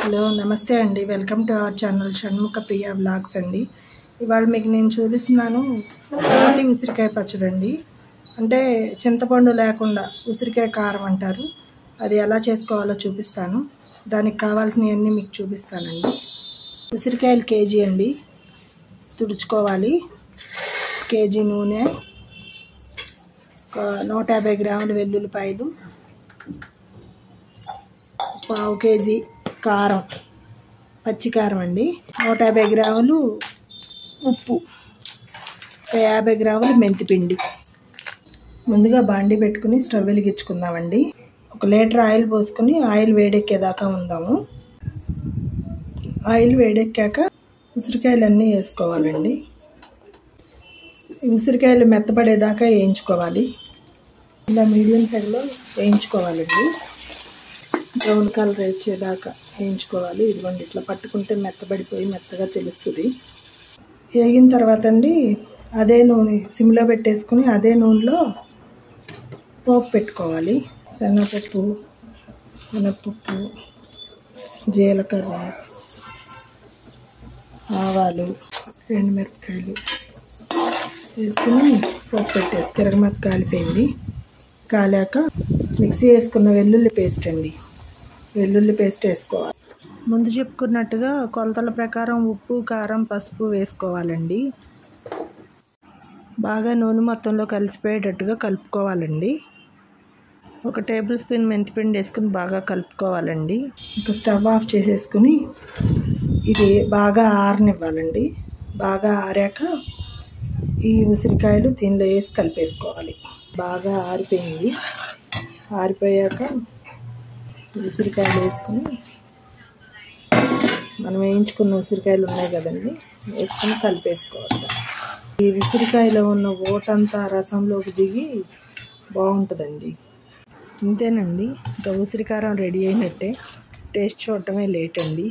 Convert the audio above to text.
Hello నమస్తే అండి, welcome to our channel Shanmukha Priya vlogs అండి. ఇవాళ మీకు నేను చూపిస్తున్నాను రాతి ఉసిరికాయ పచ్చడి అండి. అంటే చింతపండు లేకుండా ఉసిరికాయ కారం అంటారు, అది ఎలా చేసుకోవాలో చూపిస్తాను. దానికి కావాల్సినవన్నీ మీకు చూపిస్తానండి. ఉసిరికాయలు కేజీ అండి, తుడుచుకోవాలి. కేజీ నూనె, 150 గ్రాముల వెల్లుల్లిపాయలు, పావు కేజీ కారం, పచ్చికారం అండి, 150 గ్రాములు ఉప్పు, 50 గ్రాములు మెంతిపిండి. ముందుగా బాండి పెట్టుకుని స్టవ్ వెలిగించుకుందామండి. 1 లీటర్ ఆయిల్ పోసుకొని ఆయిల్ వేడెక్కేదాకా ఉందాము. ఆయిల్ వేడెక్కాక ఉసిరికాయలన్నీ వేసుకోవాలండి. ఉసిరికాయలు మెత్తపడేదాకా వేయించుకోవాలి. ఇలా మీడియం ఫ్లేమ్లో వేయించుకోవాలండి. బ్రౌన్ కలర్ వచ్చేదాకా వేయించుకోవాలి. ఇదిగోండి, ఇట్లా పట్టుకుంటే మెత్తబడిపోయి మెత్తగా తెలుస్తుంది. వేగిన తర్వాత అండి అదే నూనె సిమ్లో పెట్టేసుకుని అదే నూనెలో పోపు పెట్టుకోవాలి. శనగపప్పు, మినప్పప్పు, జీలకర్ర, ఆవాలు, ఎండుమిరపకాయలు వేసుకుని పోపు పెట్టేసి తిరగమాత కాలిపోయింది. కాలాక మిక్సీ వేసుకున్న వెల్లుల్లి పేస్ట్ అండి, వెల్లుల్లి పేస్ట్ వేసుకోవాలి. ముందు చెప్పుకున్నట్టుగా కొలతల ప్రకారం ఉప్పు, కారం, పసుపు వేసుకోవాలండి. బాగా నూనె మొత్తంలో కలిసిపోయేటట్టుగా కలుపుకోవాలండి. 1 టేబుల్ స్పూన్ మెంతిపిండి వేసుకుని బాగా కలుపుకోవాలండి. ఇంకా స్టవ్ ఆఫ్ చేసేసుకుని ఇది బాగా ఆరనివ్వాలండి. బాగా ఆరాక ఈ ఉసిరికాయలు దీనిలో వేసి కలిపేసుకోవాలి. బాగా ఆరిపోయింది. ఆరిపోయాక ఉసిరికాయలు వేసుకుని మనం వేయించుకున్న ఉసిరికాయలు ఉన్నాయి కదండి, వేసుకుని కలిపేసుకోవాలి. ఈ ఉసిరికాయలో ఉన్న ఓటంతా రసంలోకి దిగి బాగుంటుందండి. ఇంతేనండి, ఇంకా ఉసిరికారం రెడీ అయినట్టే. టేస్ట్ చూడటమే లేట్ అండి.